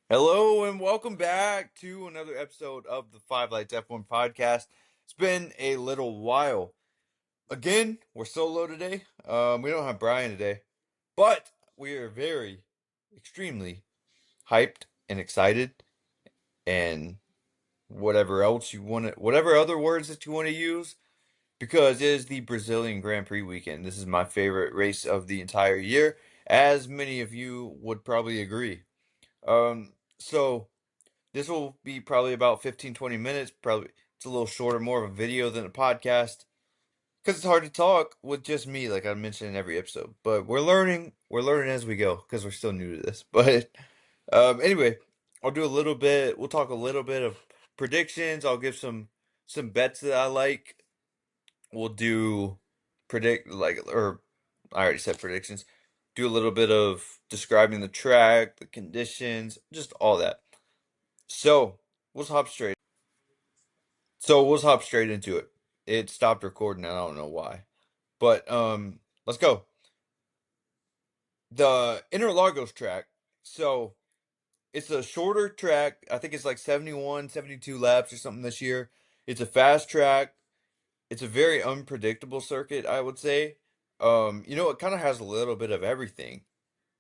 Hello and welcome back to another episode of the Five Lights F1 podcast. It's been a little while. Again, we're solo today. We don't have Brian today, but we are very, extremely hyped and excited, and whatever else you want to, whatever other words that you want to use, because it is the Brazilian Grand Prix weekend. This is my favorite race of the entire year, as many of you would probably agree. So. This will be probably about 15, 20 minutes. Probably it's a little shorter, more of a video than a podcast. Because it's hard to talk with just me, like I mentioned in every episode. But we're learning as we go, because we're still new to this. But anyway, I'll do a little bit, we'll talk a little bit of predictions. I'll give some bets that I like. We'll do or I already said predictions. Do a little bit of describing the track, the conditions, just all that. So, let's hop straight. So we'll hop straight into it. It stopped recording, and I don't know why. But let's go. The Interlagos track. So it's a shorter track. I think it's like 71, 72 laps or something this year. It's a fast track. It's a very unpredictable circuit, I would say. It kind of has a little bit of everything.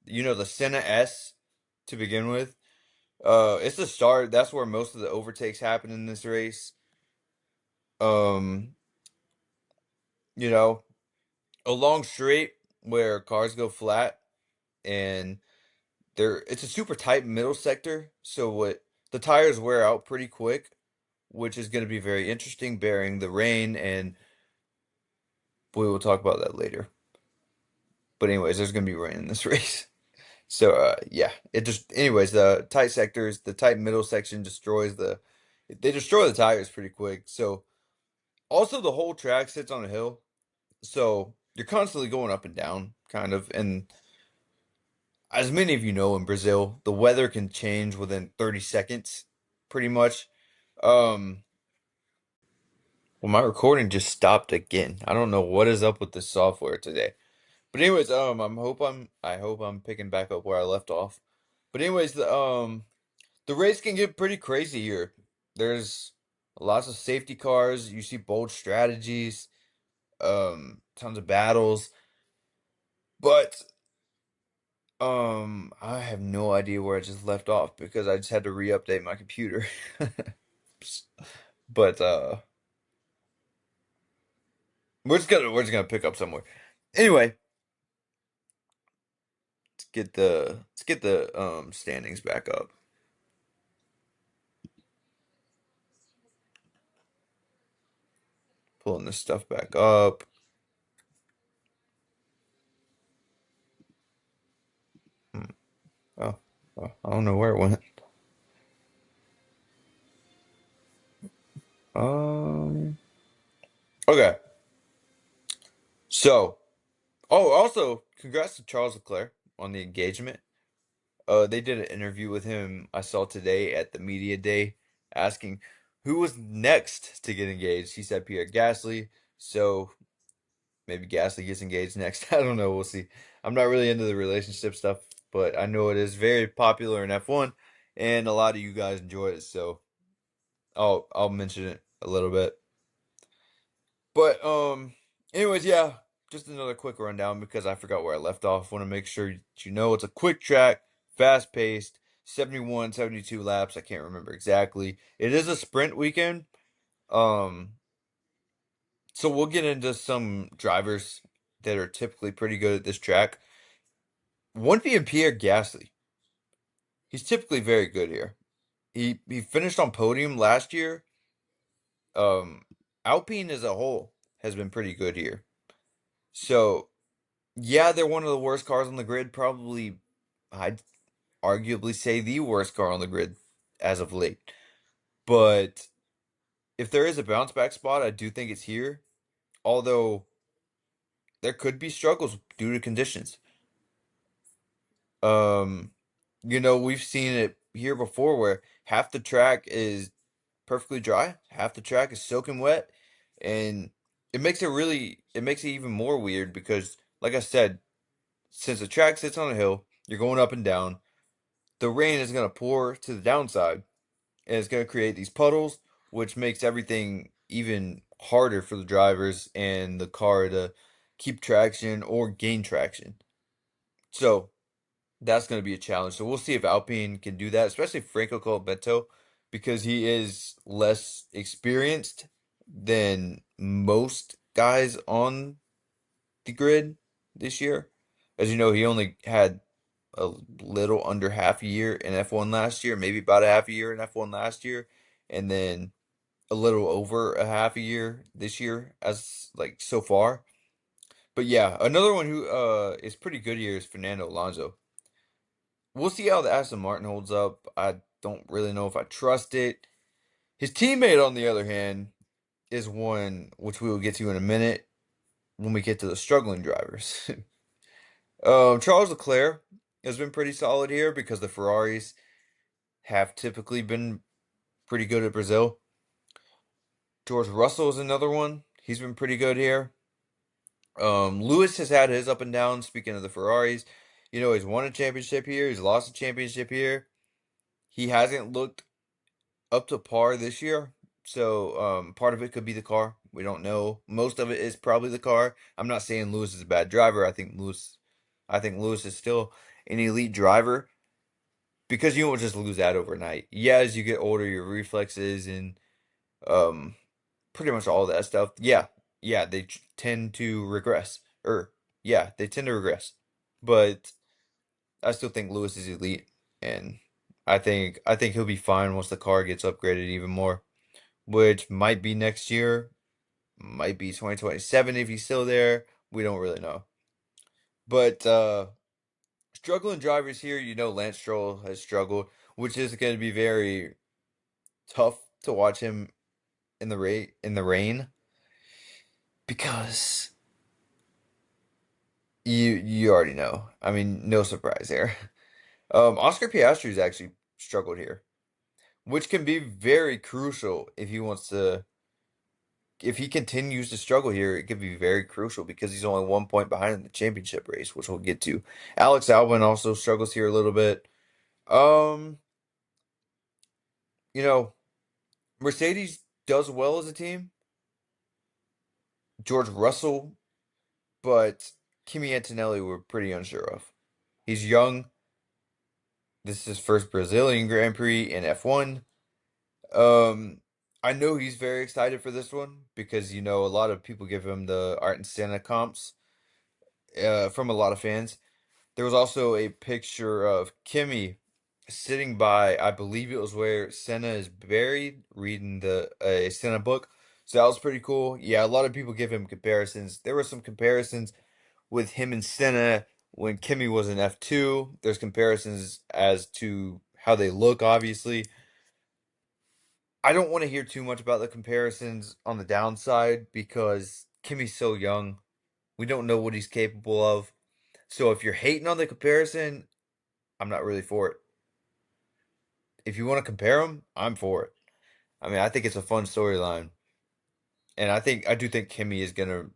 The Senna S to begin with. It's the start. That's where most of the overtakes happen in this race. Um, you know, a long straight where cars go flat and it's a super tight middle sector, so what the tires wear out pretty quick, which is going to be very interesting bearing the rain, and we will talk about that later. But anyways, there's going to be rain in this race. So yeah, it just anyways, the tight sectors, the tight middle section they destroy the tires pretty quick. So also the whole track sits on a hill. So you're constantly going up and down kind of, and as many of you know, in Brazil, the weather can change within 30 seconds, pretty much. Um, well, my recording just stopped again. I don't know what is up with this software today. But anyways, I hope I'm picking back up where I left off. But anyways, the race can get pretty crazy here. There's lots of safety cars. You see bold strategies, tons of battles. But I have no idea where I just left off because I just had to re-update my computer. But we're just gonna pick up somewhere. Anyway, let's get the standings back up. Pulling this stuff back up. Hmm. Oh, I don't know where it went. Um. Okay. So, also, congrats to Charles Leclerc on the engagement. They did an interview with him I saw today at the media day, asking who was next to get engaged. He said Pierre Gasly, so maybe Gasly gets engaged next. I don't know. We'll see. I'm not really into the relationship stuff, but I know it is very popular in F1, and a lot of you guys enjoy it. So I'll mention it a little bit. But anyways, yeah, just another quick rundown because I forgot where I left off. Want to make sure you know it's a quick track, fast paced, 71, 72 laps. I can't remember exactly. It is a sprint weekend. Um, so we'll get into some drivers that are typically pretty good at this track. One being Pierre Gasly. He's typically very good here. He finished on podium last year. Um, Alpine as a whole has been pretty good here. So yeah, they're one of the worst cars on the grid. Probably, I'd arguably say the worst car on the grid as of late. But if there is a bounce back spot, I do think it's here. Although there could be struggles due to conditions. Um, we've seen it here before where half the track is perfectly dry, half the track is soaking wet, and it makes it even more weird because, like I said, since the track sits on a hill, you're going up and down. the rain is going to pour to the downside and it's going to create these puddles, which makes everything even harder for the drivers and the car to keep traction or gain traction. So that's going to be a challenge. So we'll see if Alpine can do that, especially Franco Colapinto, because he is less experienced than most guys on the grid this year. As you know, he only had a little under half a year in F1 last year, maybe about a half a year in F1 last year, and then a little over a half a year this year as like so far. But yeah, another one who is pretty good here is Fernando Alonso. We'll see how the Aston Martin holds up. I don't really know if I trust it. His teammate, on the other hand, is one which we will get to in a minute when we get to the struggling drivers. Charles Leclerc has been pretty solid here because the Ferraris have typically been pretty good at Brazil. George Russell is another one. He's been pretty good here. Lewis has had his up and down. Speaking of the Ferraris, you know, he's won a championship here. He's lost a championship here. He hasn't looked up to par this year. So part of it could be the car. We don't know. Most of it is probably the car. I'm not saying Lewis is a bad driver. I think Lewis is still an elite driver because you won't just lose that overnight. Yeah, as you get older, your reflexes and um pretty much all that stuff. Yeah, yeah, they tend to regress. Or yeah, they tend to regress. But I still think Lewis is elite, and I think he'll be fine once the car gets upgraded even more, which might be next year, might be 2027 if he's still there. We don't really know. But struggling drivers here, you know, Lance Stroll has struggled, which is going to be very tough to watch him in the rain because you already know. I mean, no surprise there. Oscar Piastri's actually struggled here, which can be very crucial if he continues to struggle here, it could be very crucial because he's only 1 point behind in the championship race, which we'll get to. Alex Albon also struggles here a little bit. Um, you know, Mercedes does well as a team. George Russell, but Kimi Antonelli we're pretty unsure of. He's young. This is his first Brazilian Grand Prix in F1. Um, I know he's very excited for this one because you know a lot of people give him the Art and Senna comps from a lot of fans. There was also a picture of Kimmy sitting by, I believe it was where Senna is buried, reading the a Senna book. So that was pretty cool. Yeah, a lot of people give him comparisons. There were some comparisons with him and Senna when Kimmy was in F2. There's comparisons as to how they look, obviously. I don't want to hear too much about the comparisons on the downside because Kimmy's so young. We don't know what he's capable of. So if you're hating on the comparison, I'm not really for it. If you want to compare them, I'm for it. I mean, I think it's a fun storyline, and I do think Kimmy is gonna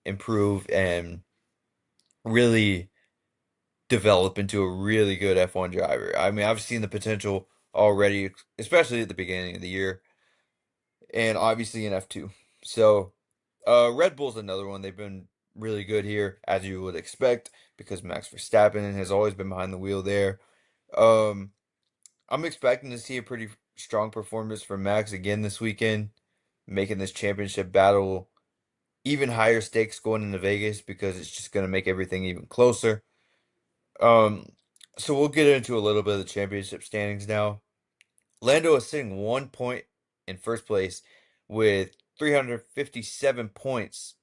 improve and really develop into a really good F1 driver. I mean, I've seen the potential already, especially at the beginning of the year, and obviously in F2. So, Red Bull's another one. They've been really good here, as you would expect, because Max Verstappen has always been behind the wheel there. Um, I'm expecting to see a pretty strong performance from Max again this weekend, making this championship battle even higher stakes going into Vegas because it's just going to make everything even closer. Um, so we'll get into a little bit of the championship standings now. Lando is sitting 1 point in first place with 357 points.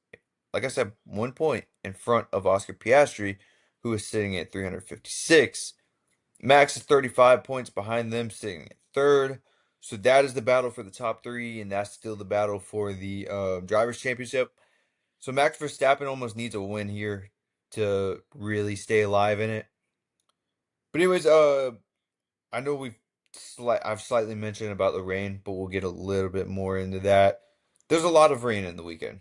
Like I said, 1 point in front of Oscar Piastri, who is sitting at 356. Max is 35 points behind them, sitting at third. So that is the battle for the top three, and that's still the battle for the Drivers' Championship. So Max Verstappen almost needs a win here to really stay alive in it. But anyways, I know I've slightly mentioned about the rain, but we'll get a little bit more into that. There's a lot of rain in the weekend.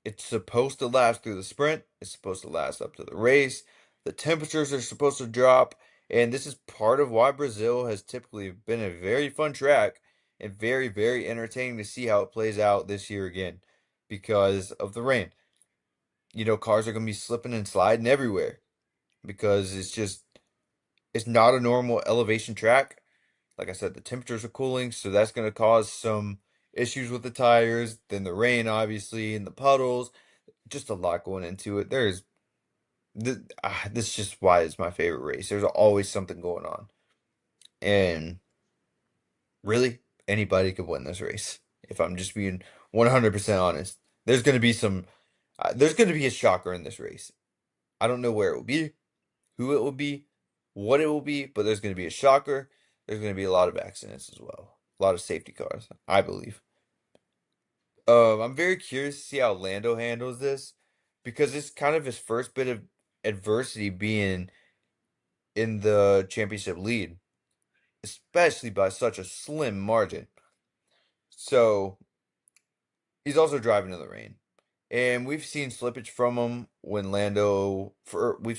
It's supposed to last through the sprint. It's supposed to last up to the race. The temperatures are supposed to drop, And this is part of why Brazil has typically been a very fun track and very, very entertaining to see how it plays out this year again because of the rain. Cars are going to be slipping and sliding everywhere because it's not a normal elevation track. Like I said, the temperatures are cooling, so that's going to cause some issues with the tires. Then the rain, obviously, and the puddles. Just a lot going into it. This is just why it's my favorite race. There's always something going on. And really, anybody could win this race. If I'm just being 100% honest, there's going to be there's going to be a shocker in this race. I don't know where it will be, who it will be, what it will be, but there's going to be a shocker. There's going to be a lot of accidents as well. A lot of safety cars, I believe. I'm very curious to see how Lando handles this because it's kind of his first bit of adversity being in the championship lead, especially by such a slim margin. So he's also driving in the rain. And we've seen slippage from him we've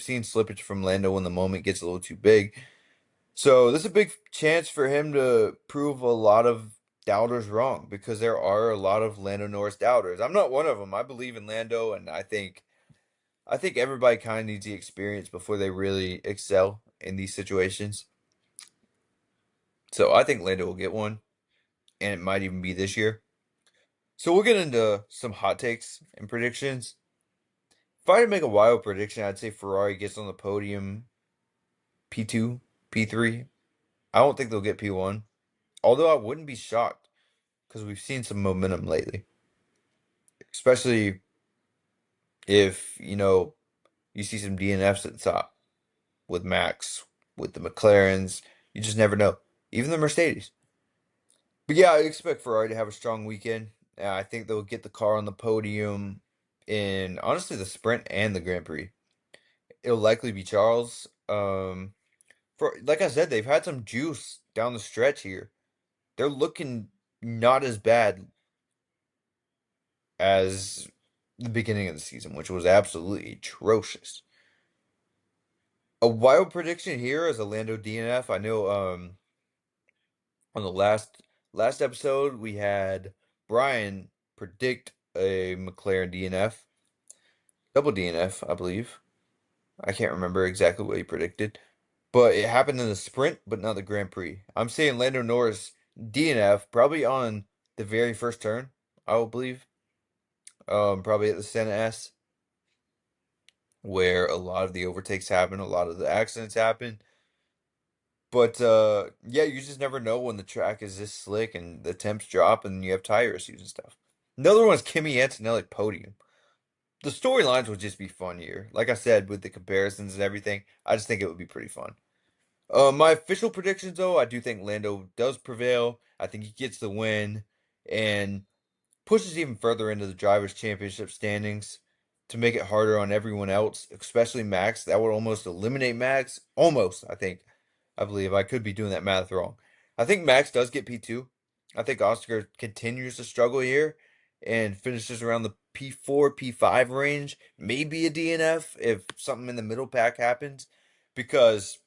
seen slippage from Lando when the moment gets a little too big. So this is a big chance for him to prove a lot of doubters wrong because there are a lot of Lando Norris doubters. I'm not one of them. I believe in Lando, and I think everybody kind of needs the experience before they really excel in these situations. So I think Lando will get one, and it might even be this year. So we'll get into some hot takes and predictions. If I had to make a wild prediction, I'd say Ferrari gets on the podium P2, P3. I don't think they'll get P1. Although I wouldn't be shocked because we've seen some momentum lately. Especially if, you see some DNFs at the top with Max, with the McLarens. You just never know. Even the Mercedes. But yeah, I expect Ferrari to have a strong weekend. I think they'll get the car on the podium in honestly the sprint and the Grand Prix. It'll likely be Charles. For like I said, they've had some juice down the stretch here. They're looking not as bad as the beginning of the season, which was absolutely atrocious. A wild prediction here is a Lando DNF. I know on the last episode we had Brian predict a McLaren DNF, double DNF, I believe. I can't remember exactly what he predicted, but it happened in the sprint, but not the Grand Prix. I'm saying Lando Norris DNF probably on the very first turn, I will believe. Probably at the Senna S, where a lot of the overtakes happen, a lot of the accidents happen. But yeah, you just never know when the track is this slick and the temps drop and you have tire issues and stuff. Another one's Kimi Antonelli podium. The storylines would just be fun here. Like I said, with the comparisons and everything, I just think it would be pretty fun. My official predictions, though, I do think Lando does prevail. I think he gets the win and pushes even further into the Drivers' Championship standings to make it harder on everyone else, especially Max. That would almost eliminate Max. Almost, I think. I believe I could be doing that math wrong. I think Max does get P2. I think Oscar continues to struggle here and finishes around the P4, P5 range. Maybe a DNF if something in the middle pack happens. Because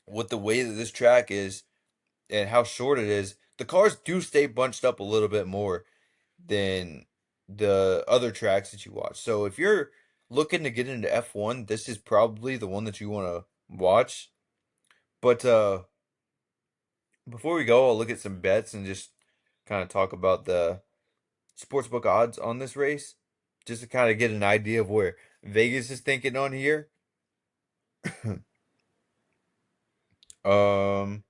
with the way that this track is and how short it is, the cars do stay bunched up a little bit more than the other tracks that you watch. So if you're looking to get into F1, this is probably the one that you want to watch. But before we go, I'll look at some bets and just kind of talk about the sportsbook odds on this race, just to kind of get an idea of where Vegas is thinking on here. um,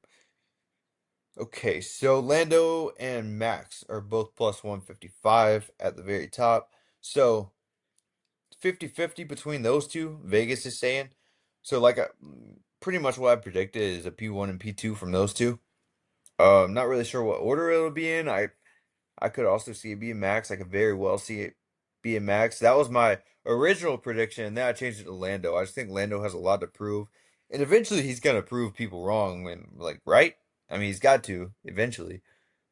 okay, so Lando and Max are both plus 155 at the very top. So 50-50 between those two, Vegas is saying. So pretty much what I predicted is a P1 and P2 from those two. Not really sure what order it'll be in. I could also see it being Max. I could very well see it being Max. That was my original prediction, and then I changed it to Lando. I just think Lando has a lot to prove, and eventually he's gonna prove people wrong. And right? I mean, he's got to eventually.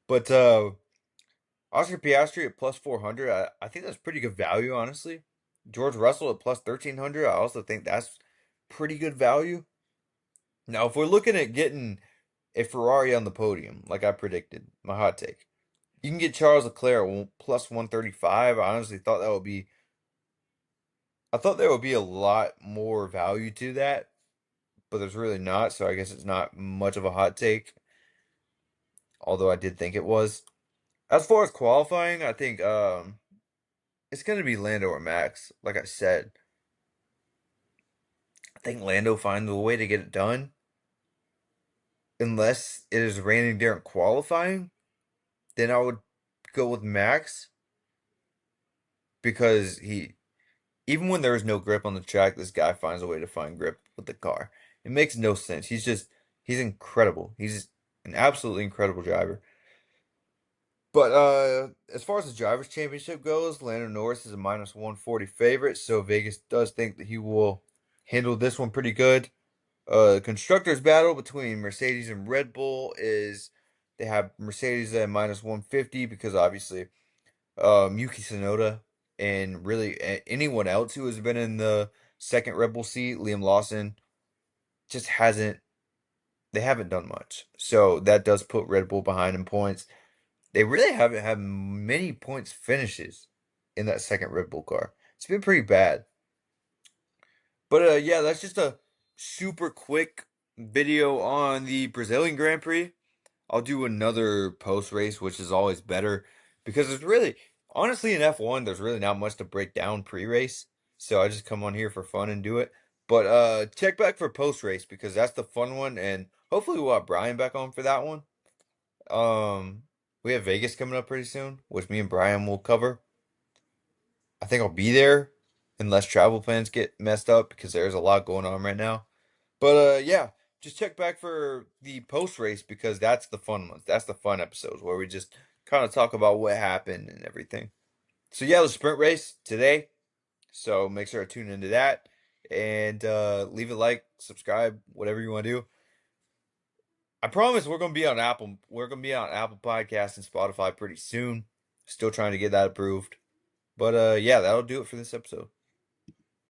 But Oscar Piastri at plus 400, I think that's pretty good value, honestly. George Russell at plus 1300, I also think that's pretty good value. Now, if we're looking at getting a Ferrari on the podium, like I predicted, my hot take, you can get Charles Leclerc plus 135. I honestly thought that would be, I thought there would be a lot more value to that, but there's really not. So I guess it's not much of a hot take, although I did think it was. As far as qualifying, I think it's going to be Lando or Max. Like I said, I think Lando finds a way to get it done, unless it is raining during qualifying. Then I would go with Max because he, even when there is no grip on the track, this guy finds a way to find grip with the car. It makes no sense. He's incredible. He's an absolutely incredible driver. But as far as the drivers' championship goes, Lando Norris is a minus 140 favorite, so Vegas does think that he will handle this one pretty good. Constructors battle between Mercedes and Red Bull is they have Mercedes at minus 150 because obviously Yuki Tsunoda and really anyone else who has been in the second Red Bull seat, Liam Lawson, just hasn't, they haven't done much. So that does put Red Bull behind in points. They really haven't had many points finishes in that second Red Bull car. It's been pretty bad. But yeah, that's just a super quick video on the Brazilian Grand Prix. I'll do another post race, which is always better because there's really, honestly, in F1, there's really not much to break down pre-race. So I just come on here for fun and do it. But check back for post race because that's the fun one, and hopefully we'll have Brian back on for that one. Um, we have Vegas coming up pretty soon, which me and Brian will cover. I think I'll be there unless travel plans get messed up because there's a lot going on right now. But yeah, just check back for the post race because that's the fun ones. That's the fun episodes where we just kind of talk about what happened and everything. So yeah, the sprint race today. So make sure to tune into that and leave a like, subscribe, whatever you want to do. I promise we're gonna be on Apple. We're gonna be on Apple Podcasts and Spotify pretty soon. Still trying to get that approved. But yeah, that'll do it for this episode.